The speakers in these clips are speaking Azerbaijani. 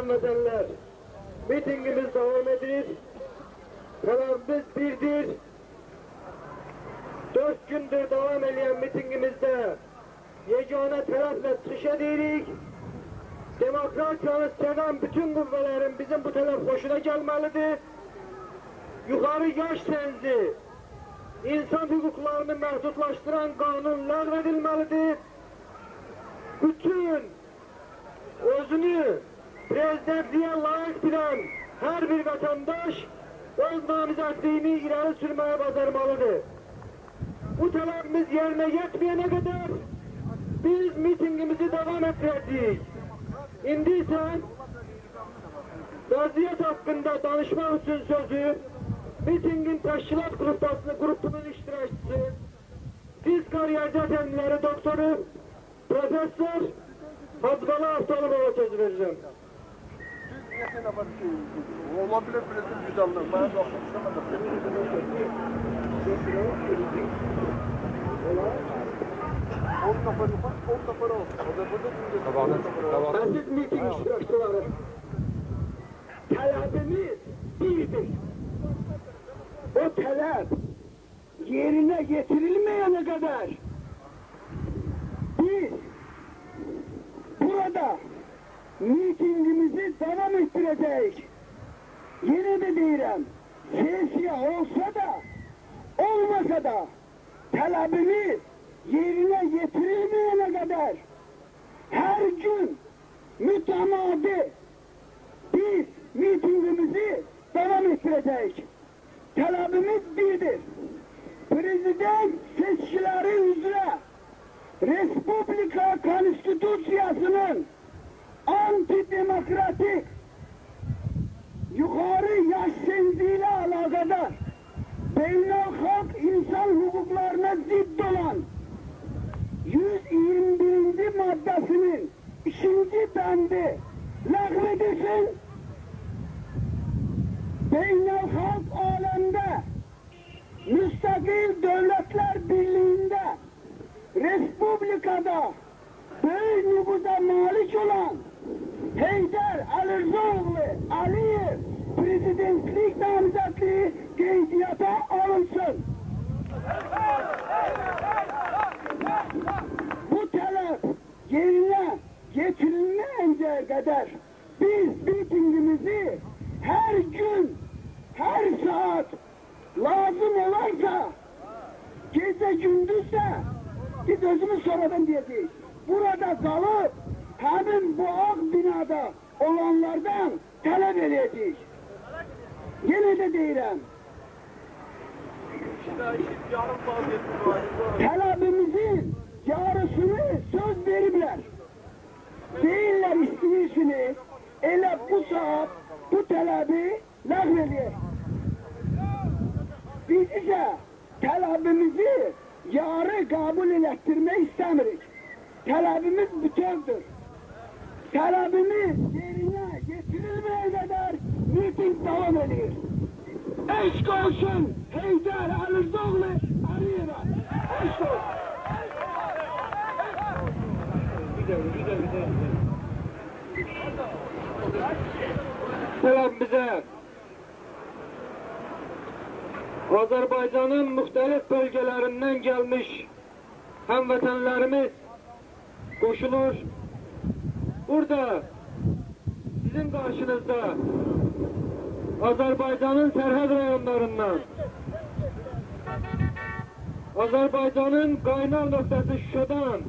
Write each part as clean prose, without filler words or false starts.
vətənlər, mitingimiz devam edir. Kararımız birdir. 4 gündür devam eden mitingimizde yegane tarafla çıkış edirik. Demokrasiyanı seven bütün kuvvelerin bizim bu taraf hoşuna gelmelidir. Yukarı yaş senzi, insan hukuklarını məhdudlaşdıran kanun ləğv edilmelidir. Bütün özünü prezidentliğe layık bilen her bir vatandaş öz namizədliyini ileri sürmeye bacarmalıdır. Bu talebimiz yerine yetmeyene kadar biz mitingimizi devam ettirdik. İndi ise vaziyet hakkında danışmak için sözü mitingin teşkilat grubunun iştirakçısı, biz kariyerci efendileri doktoru, Profesör Hazbalı Aftalıbova söz vereceğim. Olabilir bizim güzellik. Bana da Aziz miting iştirakçıları, talebimiz birdir. O talep yerine getirilmeyene kadar biz burada mitingimizi devam ettireceğiz. Yine de deyirəm, sesiya olsa da, olmasa da talebimiz yerine getirilmeyene kadar her gün mütemadi biz mitingimizi devam ettireceğiz. Talebimiz birdir. Prezident seçkileri üzere Respublika Konstitusiyasının antidemokratik yukarı yaş senziyle alakadar beynelhalk insan hukuklarına zidd olan 121. maddesinin 2. bendi lağvedilsin. Beynelhalk alemde müstakil devletler birliğinde Respublika'da büyük nüfuza malik olan Heydər Əlirzoğlu Əliyev prezidentlik namizədliyi qeydiyyata alınsın. Bu talep yerine getirilmeyinceye kadar biz mitingimizi her gün, her saat lazım olarsa gece gündüzse biz özümüz sonradan diyeceğiz. Burada kalıp hemen bu ak binada olanlardan talep edeceğiz. Yine de deyirəm. Talebimizin yarısını söz veriblər. Deyirlər istəyisini elə bu saat bu talebi ləğv edir. Biz ise talebimizi yarı kabul ettirmek istemirik. Talebimiz bütündür. Talebimiz yerine getirilmeye kadar miting devam ediyor. Eşk olsun Heydər Əlirzoğlu Əliyevə. Eşk olsun. Selam bize. Azerbaycan'ın muhtelif bölgelerinden gelmiş hemvatanlarımız koşulur. Burada sizin karşınızda Azerbaycan'ın serhad rayonlarından, Azerbaycan'ın kaynar noktası Şuşa'dan,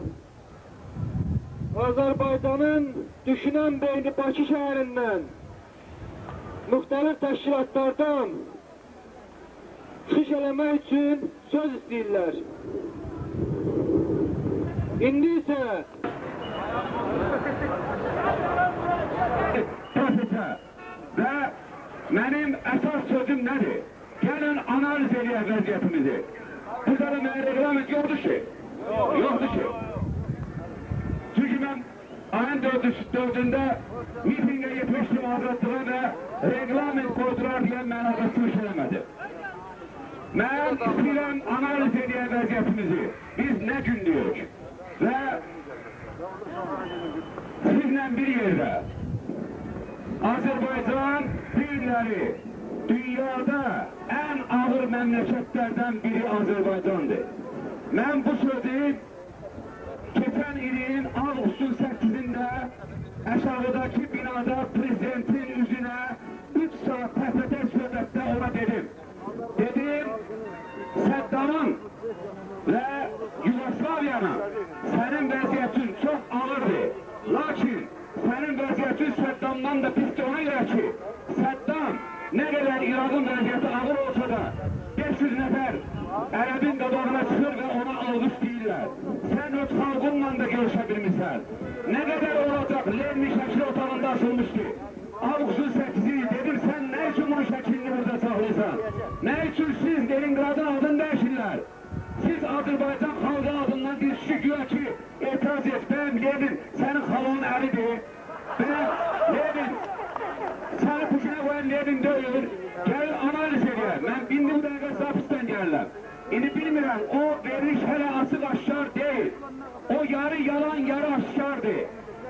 Azerbaycan'ın düşünen beyni Bakı şehrinden, muhtelif teşkilatlardan çıxış eləmək üçün söz istəyirlər. İndi isə və mənim əsas sözüm nədir? Gəlin analiz edək vəziyyətimizi. Burada da mənə reqlament yoxdur ki. Yoxdur ki. Çünki mən ayın 4-də mitingə yetmişdim azadlığa və reqlament qoydular deyən mənə çıxış eləmədi. Mən istəyirəm analiz edək vəziyyətimizi. Biz nə günlüyük və sizlə bir yerdə Azərbaycan birləri dünyada ən ağır məmləkətlərdən biri Azərbaycandır. Mən bu sözü keçən ilin avqustun 8-də aşağıdakı binada prezidentin üzünə 3 saat təhvətə söhbətdə ona dedim. Dedim, Səddamın və Yugoslaviyanın sənin vəziyyətin çox ağırdır. Lakin sənin vəziyyətin Səddamdan da pisdir, ona görə ki, Səddam nə qədər İraqın vəziyyəti ağır olsa da 500 nəfər ərəbin qabağına çıxır və ona alqış deyirlər. Sən öz xalqınla da görüşə bilmirsən. Nə qədər olacaq, Lenin şəkil otağında açılmışdı. Avqustun 8-i dedim, sən nə üçün bunun şəklini burada saxlayırsan? Nə üçün siz Leningradın adını dəyişirlər? Siz Azərbaycan xalqı adından bir kişi güya ki, etiraz et, bəyəm Lenin sənin xalqın əlidir. Bəyəm Lenin səni bu günə qoyan Lenin deyil. Gəlin analiz edək. Mən bindim dəqiqə zapisdən gəlirəm. İndi bilmirəm, o veriliş hələ açıq aşkar deyil. O yarı yalan, yarı aşkardır.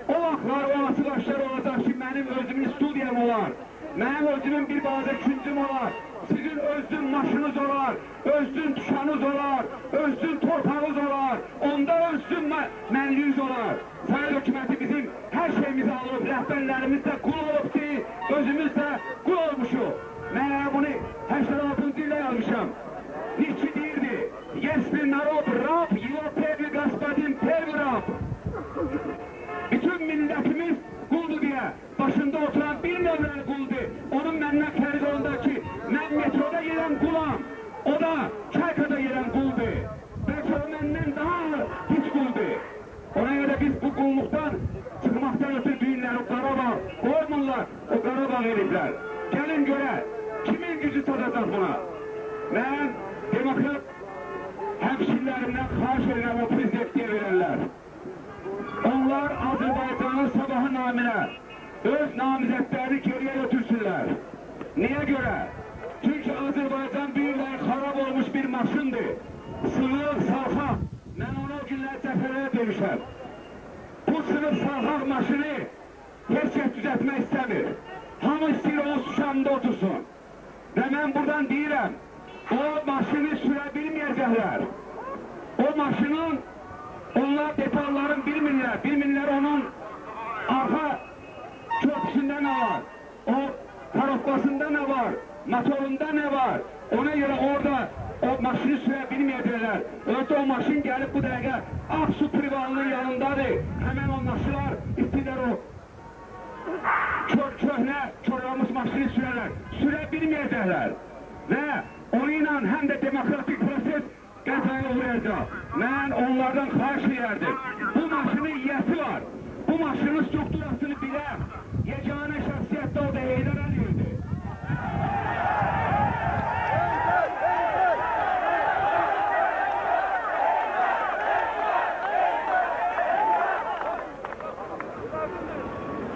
O vaxtlar o açıq aşkar olacaq ki, mənim özümün studiyam olar. Mənim özümün bir bazı küncüm olar. Sizin özün maşınız olar, özün tuşanız olar, özün torpağınız olar. Onda özün mənliyiniz olar. Sayın hökuməti bizim hər şeyimizi alıb, rəhbərlərimiz də qul olubdur, özümüz də qul olmuşuq. Mən bunu 86-cı ilə yazmışam. Nietzsche deyirdi, если народ раб, его первый господин первый раб. Bütün millətimiz quldur deyə başında oturan bir nömrəli quldur. Onun məndən fərqi onda ki, mən metroda yerən qulam, o da çaykada yerən quldur. Bəlkə o məndən daha hiç quldur. Ona görə biz bu qulluqdan çıxmaqdan ötürü düyünləri Qarabağ qoymurlar, o Qarabağ eliblər. Gəlin görə, kimin gücü çatacaq buna? Mən demokrat həmşirlərimdən xahiş edirəm o prezidentliyə verərlər. Onlar Azərbaycanın sabahı naminə öz namizədlərini geriyə götürsünlər. Niyə görə? Çünki Azərbaycan büyükləri xarab olmuş bir maşındır. Sınıq, salxaq. Mən onu o günlər cəfərlərə demişəm. Bu sınıq, salxaq maşını heç kəs düzətmək istəmir. Hamı istəyir onun suşamında otursun. Və mən buradan deyirəm, o maşını sürə bilməyəcəklər. O maşının, onlar detallarını bilmirlər onun arxa köprüsündə nə var, o karoflasında nə var, motorunda nə var. Ona görə orada o maşını sürə bilməyəcəklər. Ötə o maşın gəlib bu dəqiqə Aksu Privalının yanındadır. Həmən o maşılar istəyirlər o köhnə, körlamış maşını sürə bilməyəcəklər. Və onu ilə həm də demokratik proses qəzaya uğrayacaq. Mən onlardan xahiş edərdim. Bu maşının yiyəsi var. Bu maşının strukturasını biləm. Yeganə şəxsiyyətdə o da Heydər Əliyevdir.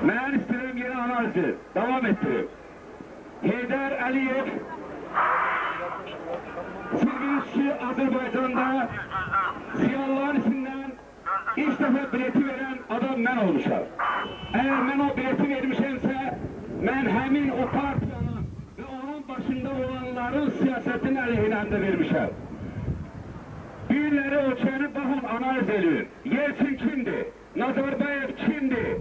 Mən istəyirəm yeni analizi davam etdirib. Heydər Əliyev Silviyüzçü Azərbaycanda ziyalıların içindən ilk dəfə bileti verən adam mən olmuşam. Əgər mən o bileti vermişəmsə, mən həmin o partiyanın və onun başında olanların siyasətin əleyhinə də vermişəm. Biriləri ölkəni baxın, analiz edin. Yeltsin kimdir? Nazarbayev kimdir?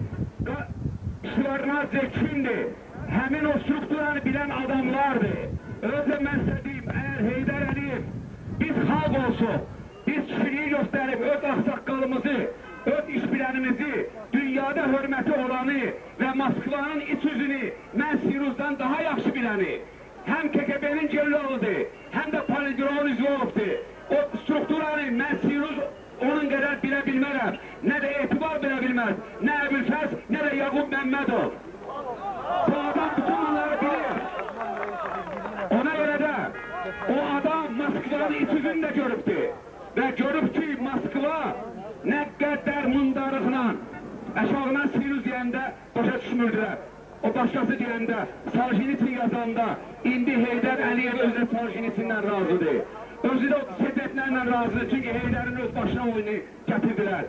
Şvarnadze kimdir? Həmin o strukturanı bilən adamlardır. Özə mən sizə deyim, əgər Heydər Əliyev biz xalq olsun, biz kişiliyi göstərib öz axsaqqalımızı, öz işbilənimizi, dünyada hörməti olanı və Moskvanın iç üzünü mən Siruzdan daha yaxşı biləni, həm KGB-nin celloğudur, həm də Politbüronun üzvü olubdur. O strukturanı mən Siruz onun qədər bilə bilmərəm, nə də etibar bilə bilməz, nə Əbülfəz, nə də Yaqub Məmmədov. Bu adam bütün bunları bilir. Ona görə də o adam Moskvanın iç üzünü də görübdür. Və görüb ki, Moskva nə qədər mundarıqla əşağına Siruz deyəndə başa düşmürdülər. O başqası deyəndə, Soljenitsin yazanda, indi Heydər Əliyev özü Soljenitsinlə razıdır. Özü də o setlərlə razıdır, çünki Heydərin öz başına oyunu gətirdilər.